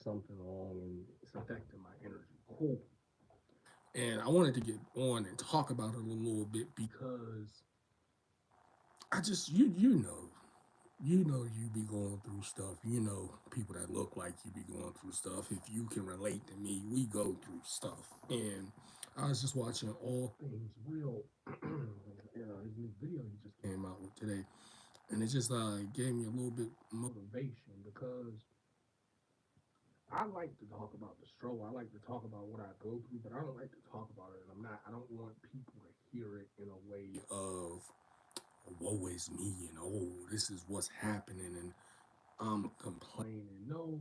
something wrong and it's affecting my energy. Cool. And I wanted to get on and talk about it a little bit because I just you be going through stuff. You know people that look like you be going through stuff. If you can relate to me, we go through stuff. And I was just watching All Things Real, his new video he just came out with today, and it just gave me a little bit motivation because I like to talk about the struggle. I like to talk about what I go through, but I don't like to talk about it. And I don't want people to hear it in a way of woe is me and oh, this is what's happening and I'm complaining. No,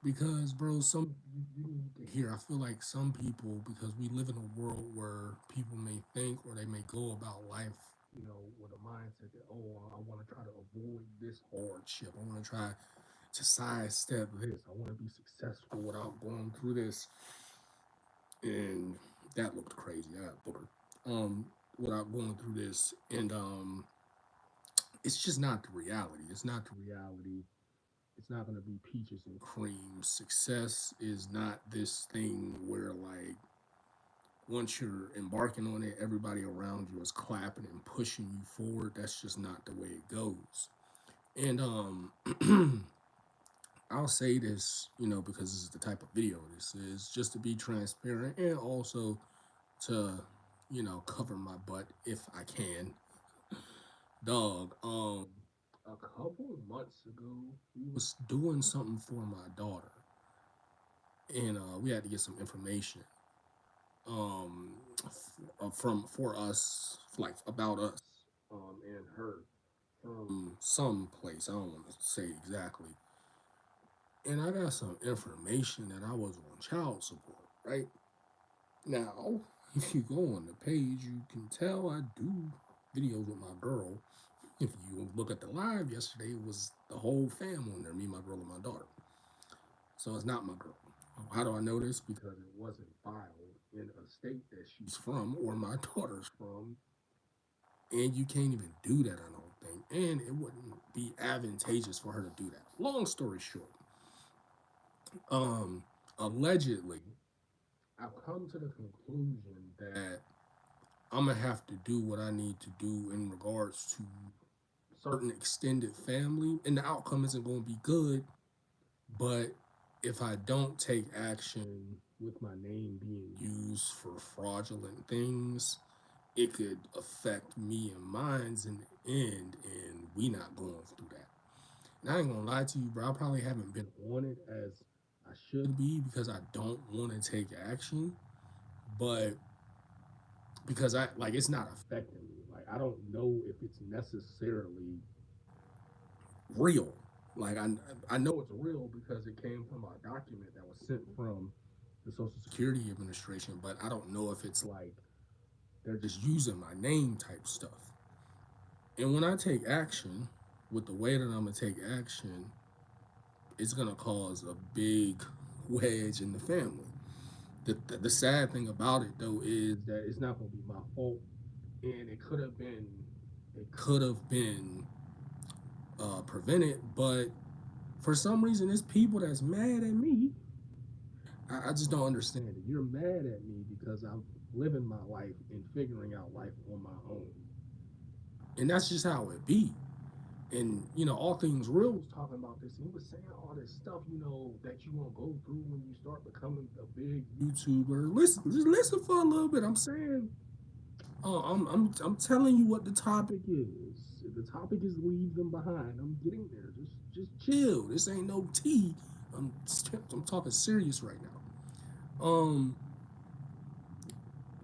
because bro, you need to hear. I feel like some people, because we live in a world where people may think or they may go about life, with a mindset that I want to try to avoid this hardship. I want to try to sidestep this. I want to be successful without going through this. And that looked crazy. I got bored. Without going through this, and it's just not the reality. It's not the reality. It's not going to be peaches and cream. Success is not this thing where, like, once you're embarking on it, everybody around you is clapping and pushing you forward. That's just not the way it goes. And I'll say this, because this is the type of video this is, just to be transparent and also to, cover my butt if I can. Dog, a couple months ago, we was doing something for my daughter, and we had to get some information from for us, like about us, and her from some place. I don't want to say exactly. And I got some information that I was on child support. Right now, if you go on the page, you can tell I do videos with my girl. If you look at the live yesterday, it was the whole fam on there, me, my girl, and my daughter. So it's not my girl. How do I know this? Because it wasn't filed in a state that she's from or my daughter's from. And you can't even do that, I don't think. And it wouldn't be advantageous for her to do that. Long story short, um, allegedly, I've come to the conclusion that I'm gonna have to do what I need to do in regards to certain extended family, and the outcome isn't going to be good. But if I don't take action with my name being used for fraudulent things, it could affect me and mine's in the end, and we not going through that. And I ain't gonna lie to you, bro. I probably haven't been on it as I should be because I don't want to take action, but because I like it's not affecting me. Like I don't know if it's necessarily real. Like I know it's real because it came from a document that was sent from the Social Security Administration, but I don't know if it's like they're just using my name type stuff. And when I take action, with the way that I'm gonna take action, it's gonna cause a big wedge in the family. The sad thing about it though is that it's not gonna be my fault, and it could have been prevented, but for some reason, there's people that's mad at me. I just don't understand it. You're mad at me because I'm living my life and figuring out life on my own. And that's just how it be. And, All Things Real was talking about this. And he was saying all this stuff, that you won't go through when you start becoming a big YouTuber. Listen, just listen for a little bit. I'm saying, I'm telling you what the topic is. The topic is leave them behind. I'm getting there. Just chill. This ain't no tea. I'm I'm talking serious right now.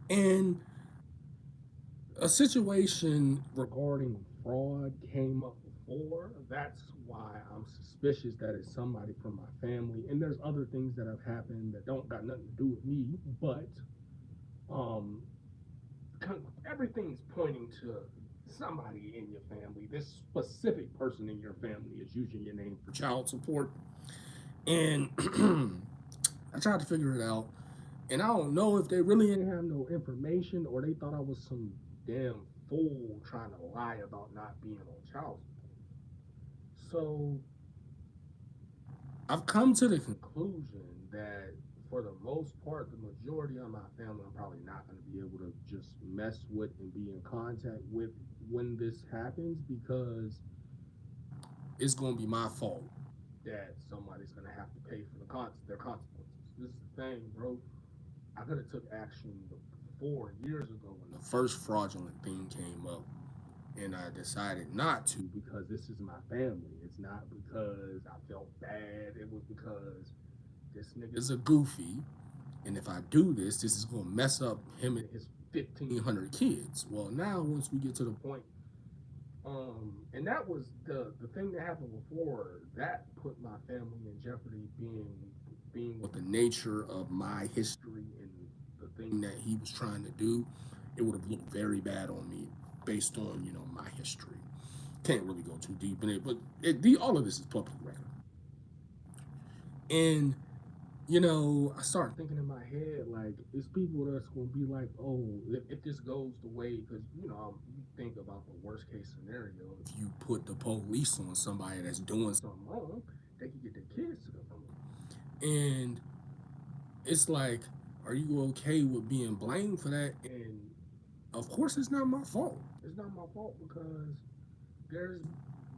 And a situation regarding fraud came up before. That's why I'm suspicious that it's somebody from my family. And there's other things that have happened that don't got nothing to do with me, but um, everything's pointing to somebody in your family. This specific person in your family is using your name for child support. And I tried to figure it out. And I don't know if they really didn't have no information or they thought I was some damn fool trying to lie about not being on child support. So I've come to the conclusion that for the most part, the majority of my family, I'm probably not going to be able to just mess with and be in contact with when this happens because it's going to be my fault that somebody's going to have to pay for their consequences. This is the thing, bro. I could have took action 4 years ago when the first fraudulent thing came up, and I decided not to because this is my family. It's not because I felt bad. It was because this nigga's a goofy, and if I do this, this is gonna mess up him and his 1,500 kids. Well, now once we get to the point, and that was the thing that happened before that put my family in jeopardy, being with the nature of my history and the thing that he was trying to do. It would have looked very bad on me based on my history. Can't really go too deep in it, but all of this is public record. And I start thinking in my head like it's people that's gonna be like, oh, if this goes the way, because you think about the worst case scenario. If you put the police on somebody that's doing something wrong, they can get their kids to the police. And it's like, are you okay with being blamed for that? And of course, it's not my fault. It's not my fault because there's,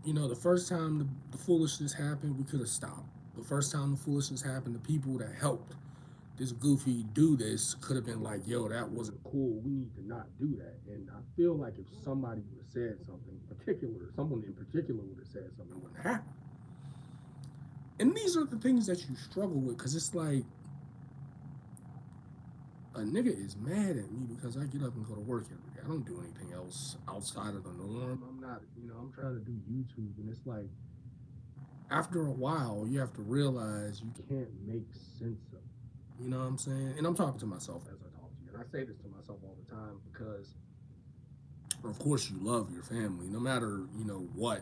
the first time the foolishness happened, we could have stopped. The first time the foolishness happened, the people that helped this goofy do this could have been like, yo, that wasn't cool. We need to not do that. And I feel like if somebody would have said something particular, someone in particular would have said something, it wouldn't happen. And these are the things that you struggle with because it's like a nigga is mad at me because I get up and go to work every day. I don't do anything else outside of the norm. I'm not, I'm trying to do YouTube, and it's like after a while, you have to realize you can't make sense of it. You know what I'm saying? And I'm talking to myself as I talk to you. And I say this to myself all the time because, of course, you love your family, no matter, what.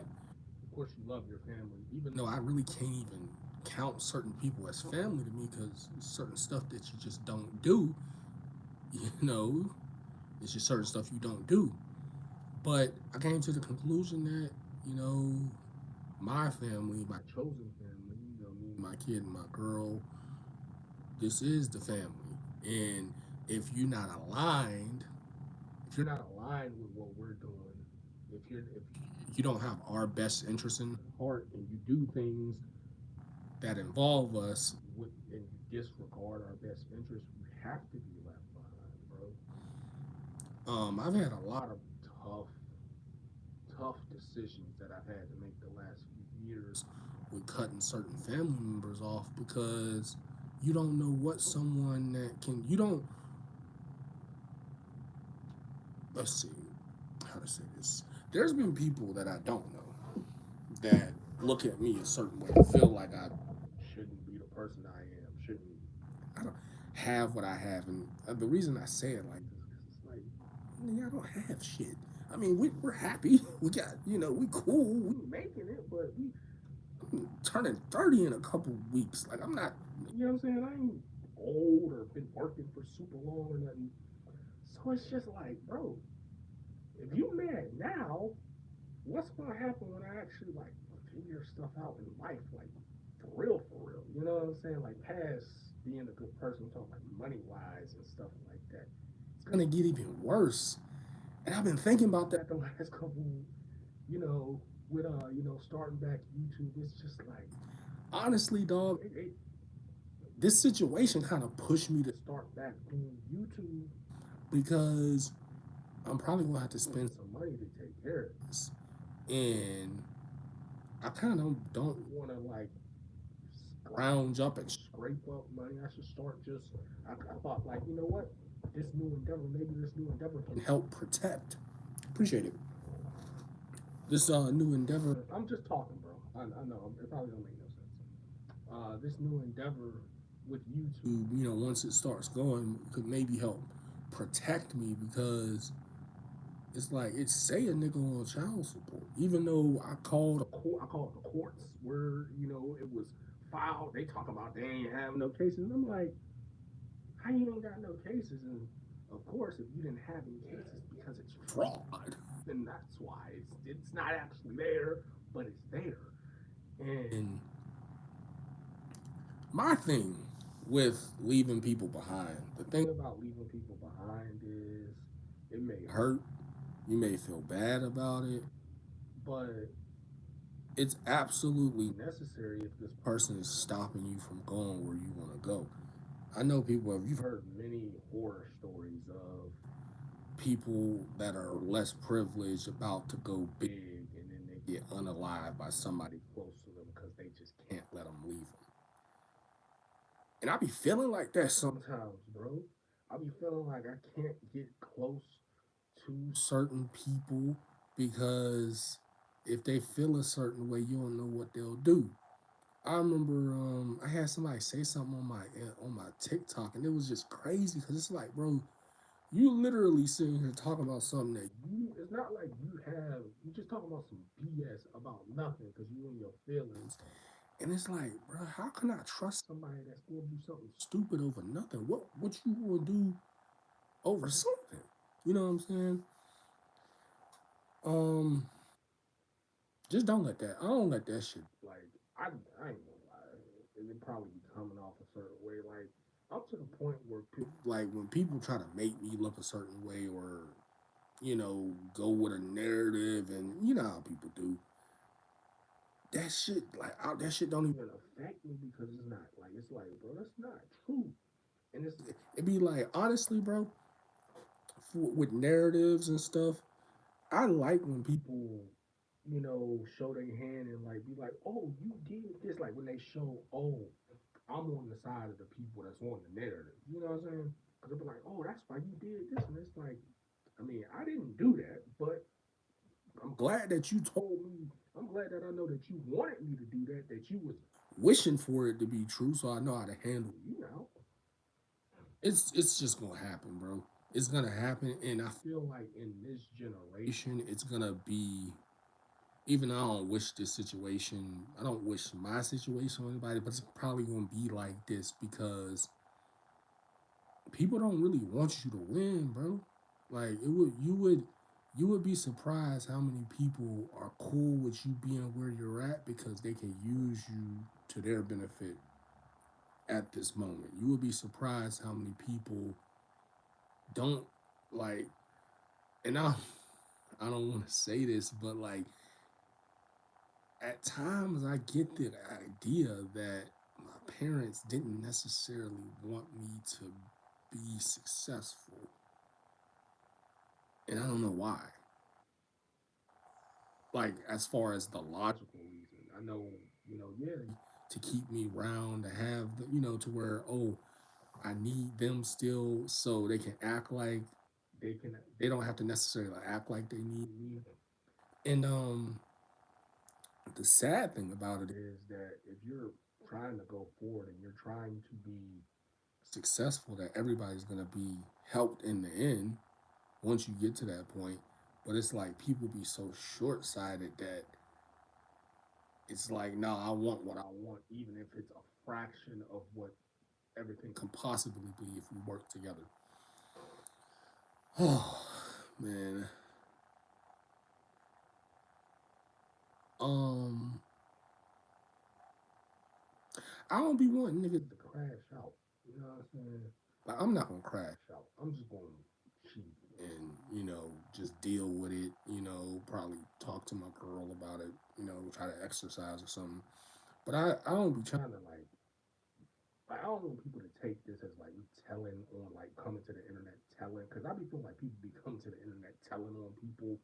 Of course, you love your family, even though I really can't even count certain people as family to me because certain stuff that you just don't do, you know, it's just certain stuff you don't do. But I came to the conclusion that, my family, my chosen family, me, my kid, and my girl, this is the family. And if you're not aligned, if you're not aligned with what we're doing, if you don't have our best interest in heart and you do things that involve us and you disregard our best interest, you have to be left behind, bro. I've had a lot of tough decisions that I've had to make the last few years with cutting certain family members off because you don't know what someone that can you don't let's see how to say this. There's been people that I don't know that look at me a certain way, feel like I shouldn't be the person shouldn't I don't have what I have, and the reason I say it like this is it's like, yeah, I don't have shit. I mean, we're happy. We got, we cool. We making it, but I'm turning 30 in a couple weeks. Like, I'm not, you know what I'm saying? I ain't old or been working for super long or nothing. So it's just like, bro, if you mad now, what's gonna happen when I actually like figure stuff out in life, like for real, for real? You know what I'm saying? Like past being a good person, I'm talking like money wise and stuff like that. It's gonna get even worse. And I've been thinking about that the last couple, you know, with starting back YouTube. It's just like honestly, dog, this situation kind of pushed me to start back doing YouTube because I'm probably gonna have to spend some money to take care of this. And I kind of don't want to like scrounge up and scrape up money. I should start just. I thought like, you know what, maybe this new endeavor can help protect. Appreciate it. This new endeavor. I'm just talking, bro. I know it probably don't make no sense. This new endeavor with YouTube, once it starts going, could maybe help protect me because it's like it's say a nigga on child support. Even though I called the courts where it was filed. They talk about they ain't have no cases. And I'm like, how you don't got no cases? And of course, if you didn't have any cases because it's fraud, then that's why it's not actually there, but it's there. And My thing with leaving people behind, the thing about leaving people behind is it may hurt, you may feel bad about it, but it's absolutely necessary if this person is stopping you from going where you want to go. I know people have, you've heard many horror stories of people that are less privileged about to go big and then they get unalived by somebody close to them because they just can't let them leave them. And I be feeling like that sometimes, bro. I be feeling like I can't get close to certain people because if they feel a certain way, you don't know what they'll do. I remember I had somebody say something on my TikTok, and it was just crazy because it's like, bro, you literally sitting here talking about something that you. It's not like you just talking about some BS about nothing because you in your feelings, and it's like, bro, how can I trust somebody that's gonna do something stupid over nothing? What you gonna do over something? You know what I'm saying? Um, just don't let that. I don't let that shit. Like I ain't gonna lie. It probably be coming off a certain way. Like I'm to the point where like when people try to make me look a certain way or go with a narrative, and you know how people do that shit. Like that shit don't even affect me because it's not like it's like, bro, that's not true. And it be like honestly, bro, with narratives and stuff. I like when people, show their hand and like be like, oh, you did this. Like when they show, oh, I'm on the side of the people that's on the narrative. You know what I'm saying? Because they'll be like, oh, that's why you did this. And it's like, I mean, I didn't do that, but I'm glad that you told me. I'm glad that I know that you wanted me to do that, that you was wishing for it to be true, so I know how to handle you now. It's just gonna happen, bro. It's gonna happen, and I feel like in this generation, it's gonna be. Even though I don't wish this situation, I don't wish my situation on anybody, but it's probably gonna be like this because people don't really want you to win, bro. Like you would be surprised how many people are cool with you being where you're at because they can use you to their benefit at this moment. You would be surprised how many people don't like, and I don't want to say this, but like at times I get the idea that my parents didn't necessarily want me to be successful, and I don't know why. Like as far as the logical reason, I know, yeah, to keep me around, to have to where, oh, I need them still so they can act like they don't have to necessarily act like they need me. And the sad thing about it is that if you're trying to go forward and you're trying to be successful, that everybody's gonna be helped in the end once you get to that point. But it's like people be so short sighted that it's like, no, I want what I want, even if it's a fraction of what everything can possibly be if we work together. Oh man. Um, I don't be wanting niggas to crash out. You know what I'm saying? Like I'm not gonna crash out. I'm just gonna cheat and just deal with it. Probably talk to my girl about it. Try to exercise or something. But I don't be trying to like I don't want people to take this as like me telling on like coming to the internet telling because I be feeling like people be coming to the internet telling on people.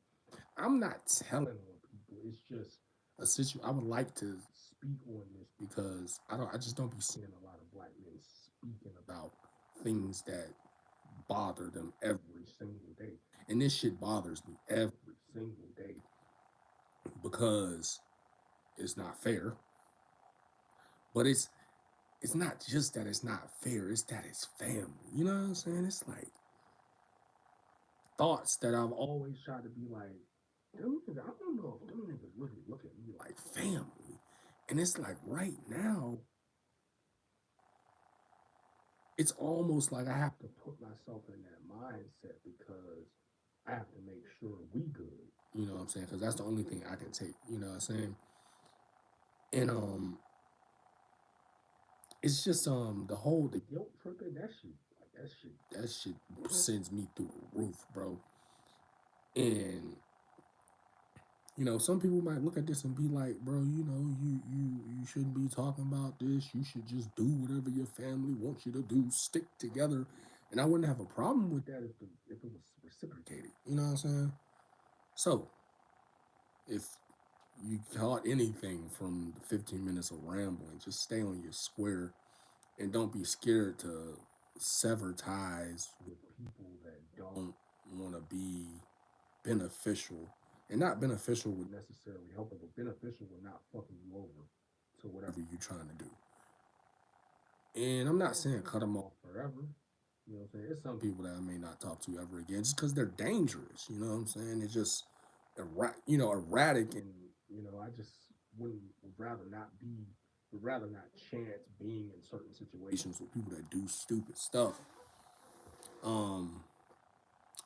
I'm not telling on people. It's just a situation. I would like to speak on this because I just don't be seeing a lot of black men speaking about things that bother them every single day. And this shit bothers me every single day because it's not fair. But it's not just that it's not fair, it's that it's family. You know what I'm saying? It's like thoughts that I've always tried to be like, them niggas, I don't know if them niggas really look at me like family. And it's like right now, it's almost like I have to put myself in that mindset because I have to make sure we good. You know what I'm saying? Because that's the only thing I can take. You know what I'm saying? And it's just the guilt tripping, that shit sends me through the roof, bro. And some people might look at this and be like, bro, you shouldn't be talking about this. You should just do whatever your family wants you to do. Stick together. And I wouldn't have a problem with that if it was reciprocated. You know what I'm saying? So if you caught anything from the 15 minutes of rambling, just stay on your square and don't be scared to sever ties with people that don't want to be beneficial. And not beneficial with necessarily helping, but beneficial with not fucking you over to whatever you're trying to do. And I'm not saying cut them off forever. You know what I'm saying? There's some people that I may not talk to ever again just because they're dangerous. You know what I'm saying? It's just erratic, and I just would rather not be, would rather not chance being in certain situations with people that do stupid stuff. Um,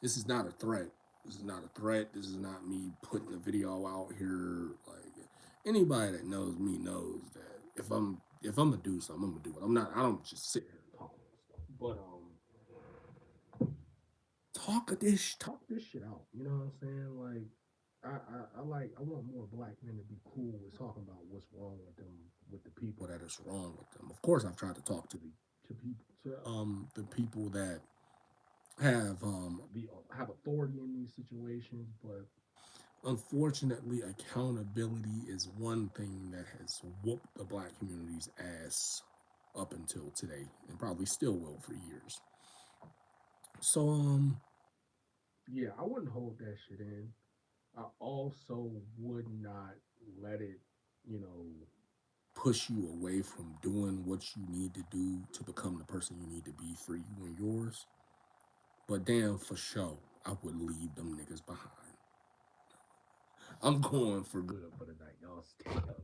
this is not a threat. This is not a threat. This is not me putting a video out here. Like anybody that knows me knows that if I'm gonna do something, I'm gonna do it. I'm not. I don't just sit here and talk and stuff. But talk this shit out. You know what I'm saying? Like I want more black men to be cool with talking about what's wrong with them, with the people that is wrong with them. Of course, I've tried to talk to people the people that have authority in these situations, but unfortunately, accountability is one thing that has whooped the black community's ass up until today, and probably still will for years. So yeah, I wouldn't hold that shit in. I also would not let it, you know, push you away from doing what you need to do to become the person you need to be for you and yours. But damn, for sure, I would leave them niggas behind. I'm going for good for the night, y'all. Stay up.